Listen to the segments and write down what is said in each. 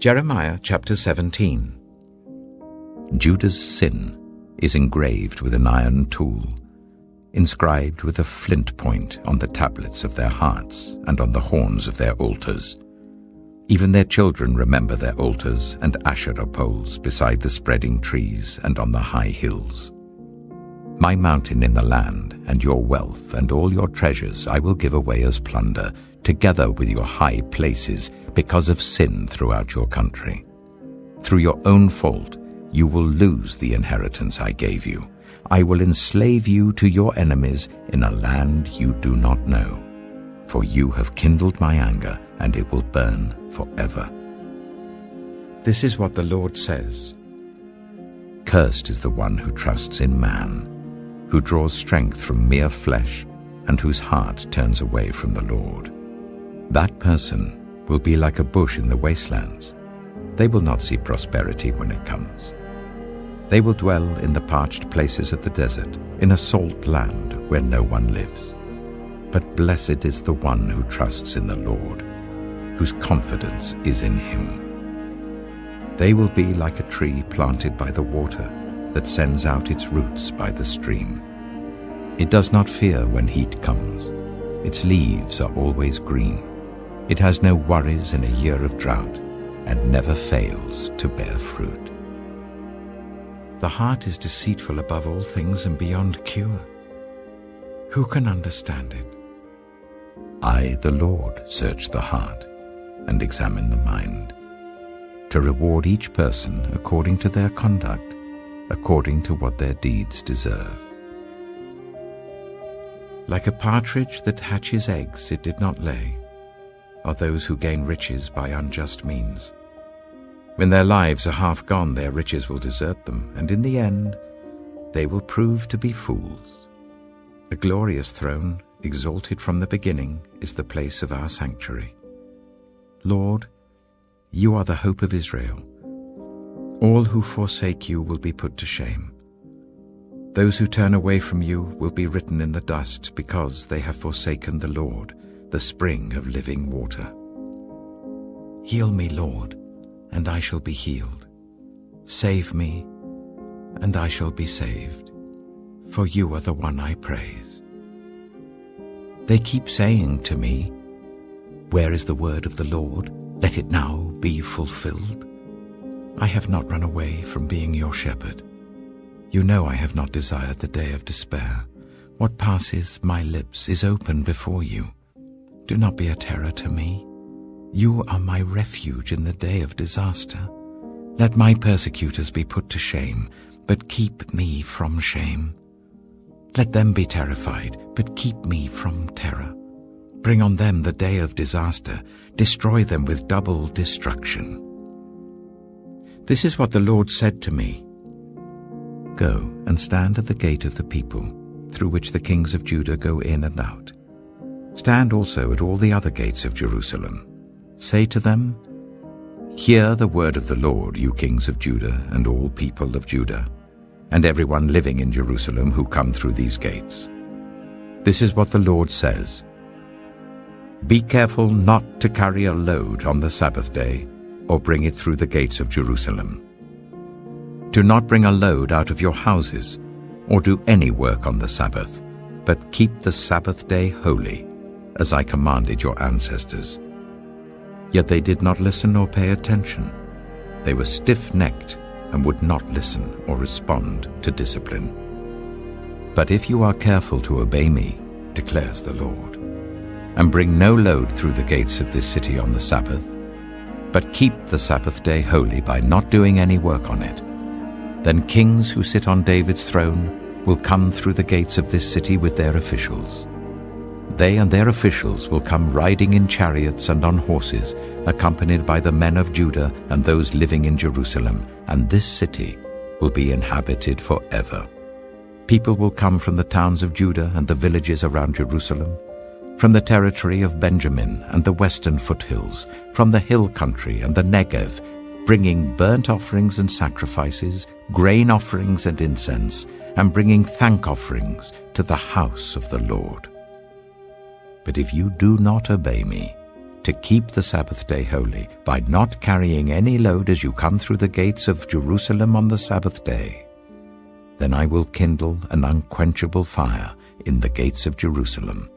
Jeremiah chapter 17. Judah's sin is engraved with an iron tool, inscribed with a flint point on the tablets of their hearts and on the horns of their altars. Even their children remember their altars and Asherah poles beside the spreading trees and on the high hills. My mountain in the land, and your wealth and all your treasures I will give away as plunder, together with your high places, because of sin throughout your country. Through your own fault, you will lose the inheritance I gave you. I will enslave you to your enemies in a land you do not know. For you have kindled my anger, and it will burn forever. This is what the Lord says. Cursed is the one who trusts in man, who draws strength from mere flesh, and whose heart turns away from the Lord. That person will be like a bush in the wastelands. They will not see prosperity when it comes. They will dwell in the parched places of the desert, in a salt land where no one lives. But blessed is the one who trusts in the Lord, whose confidence is in him. They will be like a tree planted by the water that sends out its roots by the stream. It does not fear when heat comes. Its leaves are always green. It has no worries in a year of drought and never fails to bear fruit. The heart is deceitful above all things and beyond cure. Who can understand it? I, the Lord, search the heart and examine the mind, to reward each person according to their conduct, according to what their deeds deserve. Like a partridge that hatches eggs it did not lay, are those who gain riches by unjust means. When their lives are half gone, their riches will desert them, and in the end they will prove to be fools. The glorious throne, exalted from the beginning, is the place of our sanctuary. Lord, you are the hope of Israel. All who forsake you will be put to shame. Those who turn away from you will be written in the dust, because they have forsaken the Lord, the spring of living water. Heal me, Lord, and I shall be healed. Save me, and I shall be saved, for you are the one I praise. They keep saying to me, where is the word of the Lord? Let it now be fulfilled. I have not run away from being your shepherd. You know I have not desired the day of despair. What passes my lips is open before you. Do not be a terror to me. You are my refuge in the day of disaster. Let my persecutors be put to shame, but keep me from shame. Let them be terrified, but keep me from terror. Bring on them the day of disaster. Destroy them with double destruction. This is what the Lord said to me. Go and stand at the gate of the people, through which the kings of Judah go in and out. Stand also at all the other gates of Jerusalem. Say to them, hear the word of the Lord, you kings of Judah and all people of Judah, and everyone living in Jerusalem who come through these gates. This is what the Lord says. Be careful not to carry a load on the Sabbath day, or bring it through the gates of Jerusalem. Do not bring a load out of your houses, or do any work on the Sabbath, but keep the Sabbath day holy, as I commanded your ancestors. Yet they did not listen or pay attention. They were stiff-necked and would not listen or respond to discipline. But if you are careful to obey me, declares the Lord, and bring no load through the gates of this city on the Sabbath, but keep the Sabbath day holy by not doing any work on it, then kings who sit on David's throne will come through the gates of this city with their officials. They and their officials will come riding in chariots and on horses, accompanied by the men of Judah and those living in Jerusalem, and this city will be inhabited forever. People will come from the towns of Judah and the villages around Jerusalem, from the territory of Benjamin and the western foothills, from the hill country and the Negev, bringing burnt offerings and sacrifices, grain offerings and incense, and bringing thank offerings to the house of the Lord. But if you do not obey me, to keep the Sabbath day holy by not carrying any load as you come through the gates of Jerusalem on the Sabbath day, then I will kindle an unquenchable fire in the gates of Jerusalem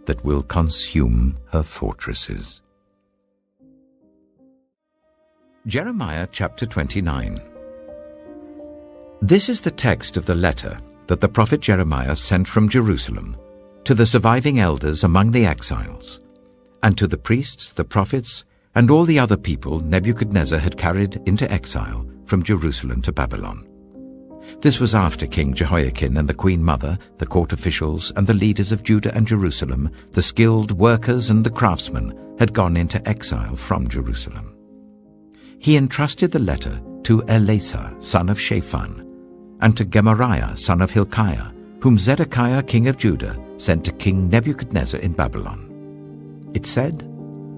that will consume her fortresses. Jeremiah chapter 29. This is the text of the letter that the prophet Jeremiah sent from Jerusalem to the surviving elders among the exiles, and to the priests, the prophets, and all the other people Nebuchadnezzar had carried into exile from Jerusalem to Babylon. This was after King Jehoiakim and the queen mother, the court officials, and the leaders of Judah and Jerusalem, the skilled workers and the craftsmen, had gone into exile from Jerusalem. He entrusted the letter to Elasah, son of Shaphan, and to Gemariah, son of Hilkiah, whom Zedekiah, king of Judah, sent to King Nebuchadnezzar in Babylon. It said,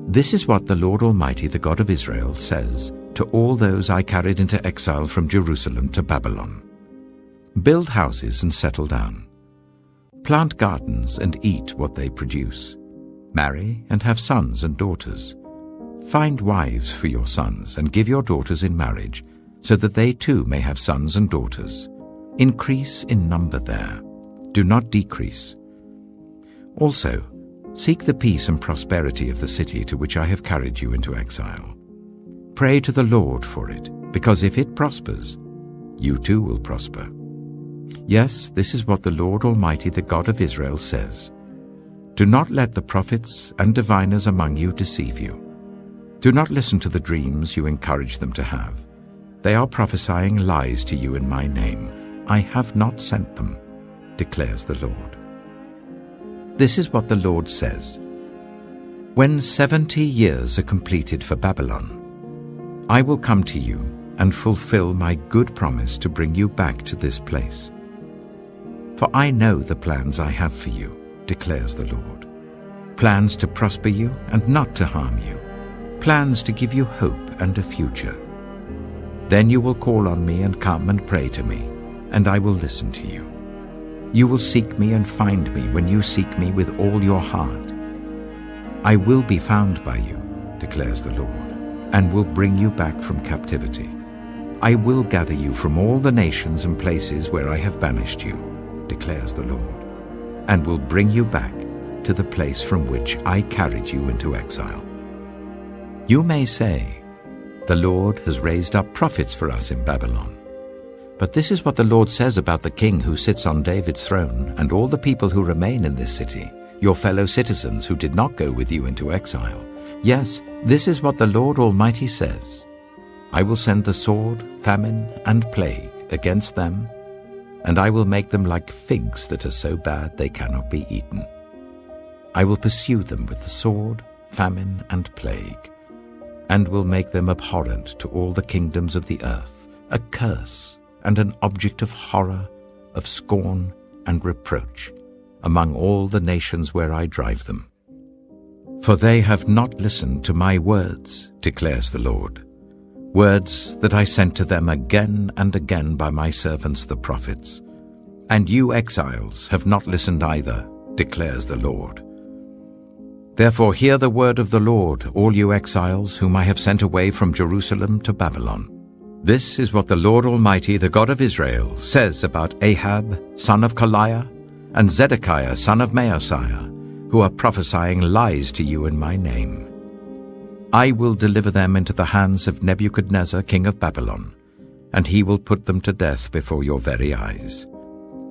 "This is what the Lord Almighty, the God of Israel, says to all those I carried into exile from Jerusalem to Babylon. Build houses and settle down. Plant gardens and eat what they produce. Marry and have sons and daughters. Find wives for your sons and give your daughters in marriage, so that they too may have sons and daughters. Increase in number there. Do not decrease. Also, seek the peace and prosperity of the city to which I have carried you into exile. Pray to the Lord for it, because if it prospers, you too will prosper. Yes, this is what the Lord Almighty, the God of Israel, says. Do not let the prophets and diviners among you deceive you. Do not listen to the dreams you encourage them to have. They are prophesying lies to you in my name. I have not sent them, declares the Lord. This is what the Lord says. When 70 years are completed for Babylon, I will come to you and fulfill my good promise to bring you back to this place. For I know the plans I have for you, declares the Lord. Plans to prosper you and not to harm you. Plans to give you hope and a future. Then you will call on me and come and pray to me, and I will listen to you. You will seek me and find me when you seek me with all your heart. I will be found by you, declares the Lord, and will bring you back from captivity. I will gather you from all the nations and places where I have banished you, declares the Lord, and will bring you back to the place from which I carried you into exile. You may say, the Lord has raised up prophets for us in Babylon. But this is what the Lord says about the king who sits on David's throne and all the people who remain in this city, your fellow citizens who did not go with you into exile. Yes, this is what the Lord Almighty says. I will send the sword, famine, and plague against them, and I will make them like figs that are so bad they cannot be eaten. I will pursue them with the sword, famine, and plague, and will make them abhorrent to all the kingdoms of the earth, a curse and an object of horror, of scorn and reproach among all the nations where I drive them. For they have not listened to my words, declares the Lord, words that I sent to them again and again by my servants the prophets. And you exiles have not listened either, declares the Lord. Therefore hear the word of the Lord, all you exiles whom I have sent away from Jerusalem to Babylon. This is what the Lord Almighty, the God of Israel, says about Ahab, son of Kaliah, and Zedekiah, son of Maaseiah, who are prophesying lies to you in my name. I will deliver them into the hands of Nebuchadnezzar, king of Babylon, and he will put them to death before your very eyes.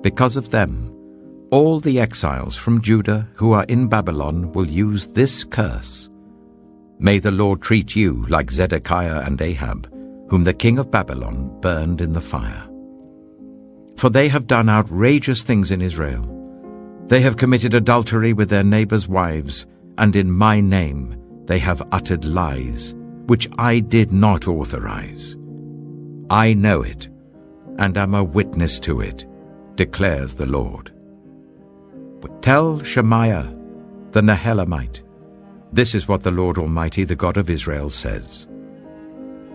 Because of them, all the exiles from Judah who are in Babylon will use this curse. May the Lord treat you like Zedekiah and Ahab, whom the king of Babylon burned in the fire. For they have done outrageous things in Israel. They have committed adultery with their neighbors' wives, and in my name they have uttered lies, which I did not authorize. I know it, and am a witness to it, declares the Lord. But tell Shemaiah, the Nehelamite, this is what the Lord Almighty, the God of Israel, says.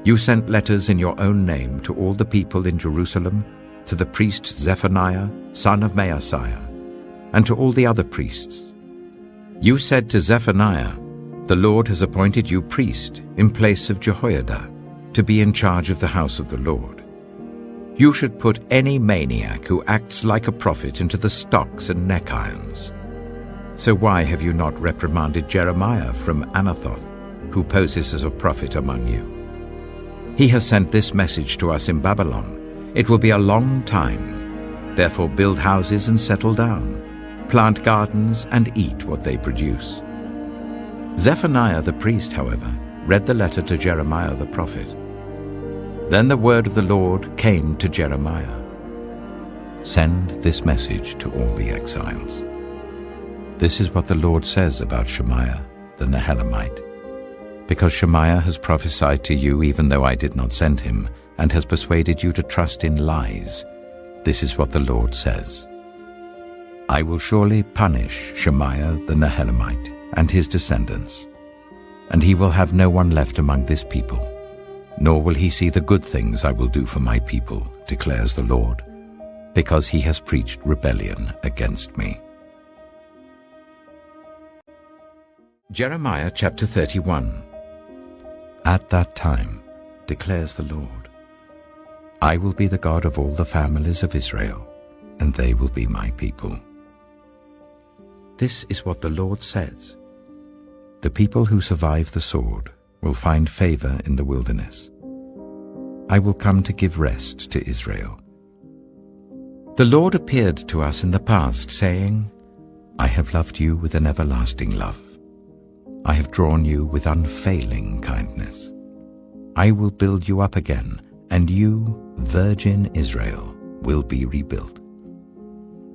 You sent letters in your own name to all the people in Jerusalem, to the priest Zephaniah, son of Maaseiah, and to all the other priests. You said to Zephaniah, The Lord has appointed you priest in place of Jehoiada to be in charge of the house of the Lord. You should put any maniac who acts like a prophet into the stocks and neck irons. So why have you not reprimanded Jeremiah from Anathoth, who poses as a prophet among you? He has sent this message to us in Babylon. It will be a long time. Therefore build houses and settle down. Plant gardens and eat what they produce. Zephaniah the priest, however, read the letter to Jeremiah the prophet. Then the word of the Lord came to Jeremiah. Send this message to all the exiles. This is what the Lord says about Shemaiah the Nehelamite. Because Shemaiah has prophesied to you even though I did not send him, and has persuaded you to trust in lies, this is what the Lord says. I will surely punish Shemaiah the Nehelamite and his descendants, and he will have no one left among this people, nor will he see the good things I will do for my people, declares the Lord, because he has preached rebellion against me. Jeremiah chapter 31. At that time, declares the Lord, I will be the God of all the families of Israel, and they will be my people. This is what the Lord says. The people who survive the sword will find favor in the wilderness. I will come to give rest to Israel. The Lord appeared to us in the past, saying, I have loved you with an everlasting love. I have drawn you with unfailing kindness. I will build you up again, and you, virgin Israel, will be rebuilt.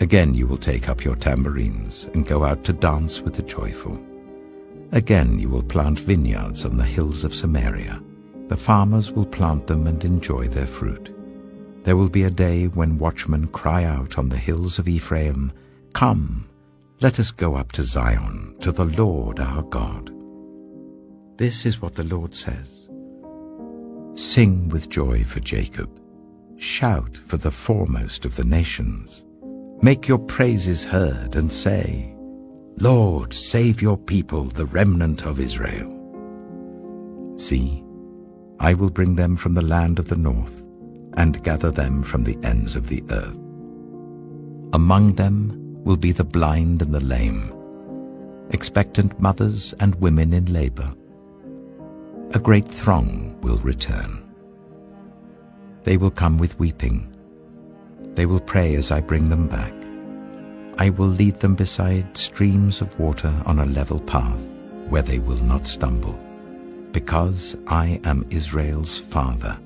Again you will take up your tambourines and go out to dance with the joyful. Again you will plant vineyards on the hills of Samaria. The farmers will plant them and enjoy their fruit. There will be a day when watchmen cry out on the hills of Ephraim, Come, let us go up to Zion, to the Lord our God. This is what the Lord says. Sing with joy for Jacob. Shout for the foremost of the nations. Make your praises heard and say, Lord, save your people, the remnant of Israel. See, I will bring them from the land of the north and gather them from the ends of the earth. Among them will be the blind and the lame, expectant mothers and women in labor. A great throng will return. They will come with weeping. They will pray as I bring them back. I will lead them beside streams of water on a level path where they will not stumble, because I am Israel's father,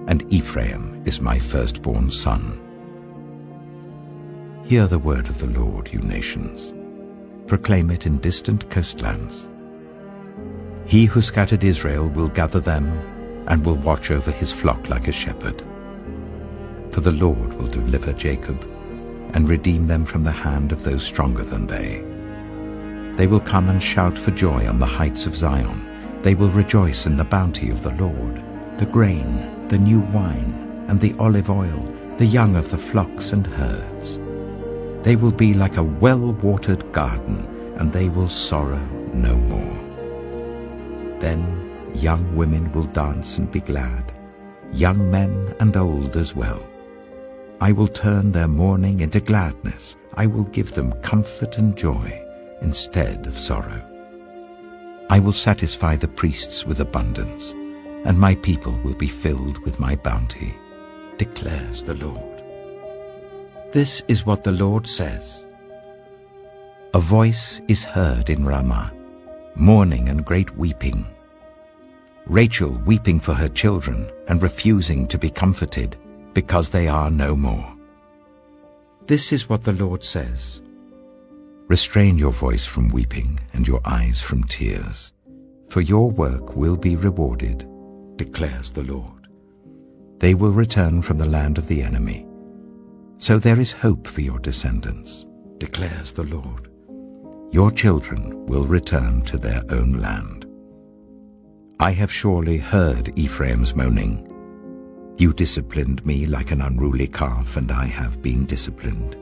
and Ephraim is my firstborn son. Hear the word of the Lord, you nations. Proclaim it in distant coastlands. He who scattered Israel will gather them and will watch over his flock like a shepherd. For the Lord will deliver Jacob and redeem them from the hand of those stronger than they. They will come and shout for joy on the heights of Zion. They will rejoice in the bounty of the Lord, the grain, the new wine, and the olive oil, the young of the flocks and herds. They will be like a well-watered garden, and they will sorrow no more. Then young women will dance and be glad, young men and old as well. I will turn their mourning into gladness. I will give them comfort and joy instead of sorrow. I will satisfy the priests with abundance, and my people will be filled with my bounty, declares the Lord. This is what the Lord says. A voice is heard in Ramah, mourning and great weeping. Rachel weeping for her children and refusing to be comforted, because they are no more. This is what the Lord says. Restrain your voice from weeping and your eyes from tears, for your work will be rewarded, declares the Lord. They will return from the land of the enemy. So there is hope for your descendants, declares the Lord. Your children will return to their own land. I have surely heard Ephraim's moaning. You disciplined me like an unruly calf, and I have been disciplined.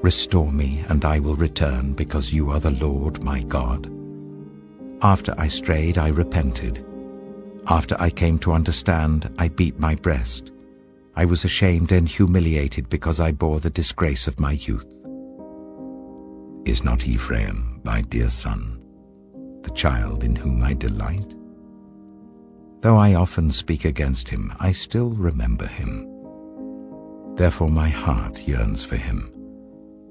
Restore me, and I will return, because you are the Lord my God. After I strayed, I repented. After I came to understand, I beat my breast. I was ashamed and humiliated because I bore the disgrace of my youth. Is not Ephraim my dear son, the child in whom I delight? Though I often speak against him, I still remember him. Therefore my heart yearns for him.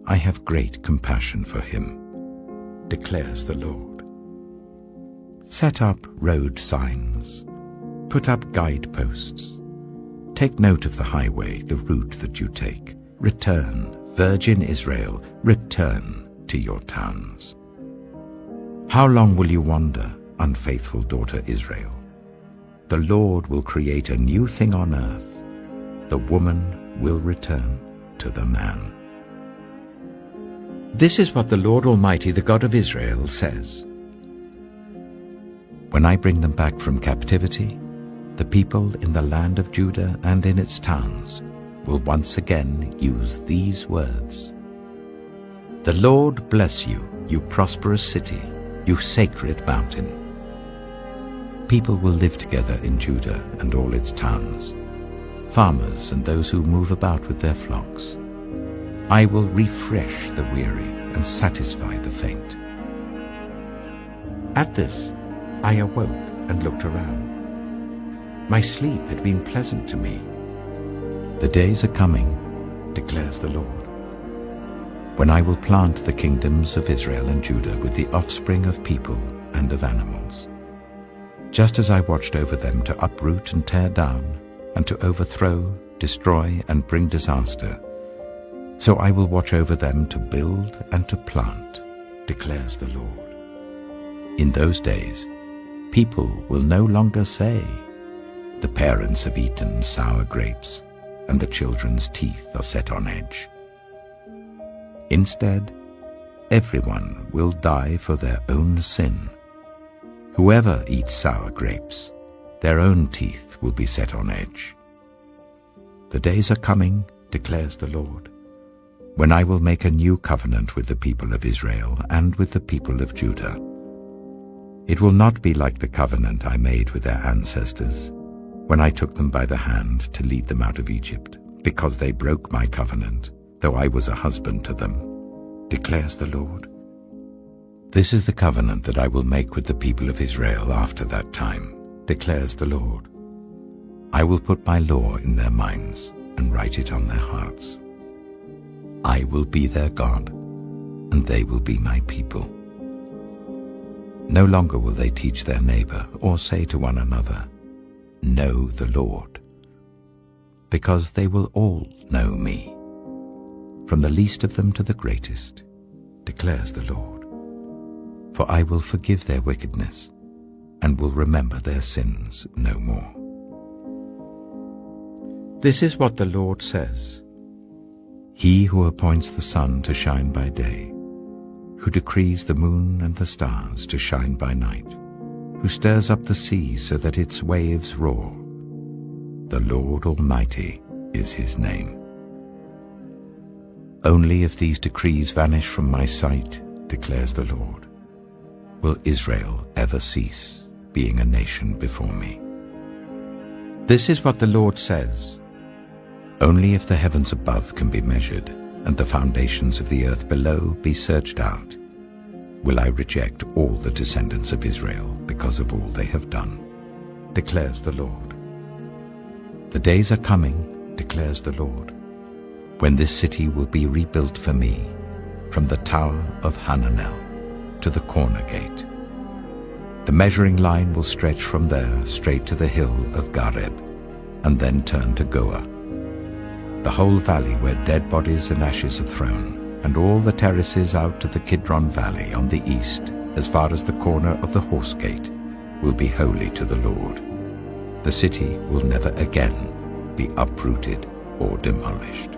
I have great compassion for him, declares the Lord. Set up road signs. Put up guideposts. Take note of the highway, the route that you take. Return, Virgin Israel, return to your towns. How long will you wander, unfaithful daughter Israel? The Lord will create a new thing on earth. The woman will return to the man. This is what the Lord Almighty, the God of Israel, says. When I bring them back from captivity, the people in the land of Judah and in its towns will once again use these words. The Lord bless you, you prosperous city, you sacred mountain. People will live together in Judah and all its towns, farmers and those who move about with their flocks. I will refresh the weary and satisfy the faint. At this, I awoke and looked around. My sleep had been pleasant to me. The days are coming, declares the Lord, when I will plant the kingdoms of Israel and Judah with the offspring of people and of animals. Just as I watched over them to uproot and tear down, and to overthrow, destroy, and bring disaster, so I will watch over them to build and to plant, declares the Lord. In those days, people will no longer say, the parents have eaten sour grapes, and the children's teeth are set on edge. Instead, everyone will die for their own sin. Whoever eats sour grapes, their own teeth will be set on edge. The days are coming, declares the Lord, when I will make a new covenant with the people of Israel and with the people of Judah. It will not be like the covenant I made with their ancestors, when I took them by the hand to lead them out of Egypt, because they broke my covenant, though I was a husband to them, declares the Lord. This is the covenant that I will make with the people of Israel after that time, declares the Lord. I will put my law in their minds and write it on their hearts. I will be their God, and they will be my people. No longer will they teach their neighbor or say to one another, know the Lord, because they will all know me, from the least of them to the greatest, declares the Lord. For I will forgive their wickedness and will remember their sins no more. This is what the Lord says. He who appoints the sun to shine by day, who decrees the moon and the stars to shine by night, who stirs up the sea so that its waves roar. The Lord Almighty is his name. Only if these decrees vanish from my sight, declares the Lord, will Israel ever cease being a nation before me. This is what the Lord says. Only if the heavens above can be measured and the foundations of the earth below be searched out, will I reject all the descendants of Israel because of all they have done, declares the Lord. The days are coming, declares the Lord, when this city will be rebuilt for me, from the tower of Hananel to the corner gate. The measuring line will stretch from there straight to the hill of Gareb, and then turn to Goah. The whole valley where dead bodies and ashes are thrown, and all the terraces out to the Kidron Valley on the east, as far as the corner of the Horse Gate, will be holy to the Lord. The city will never again be uprooted or demolished.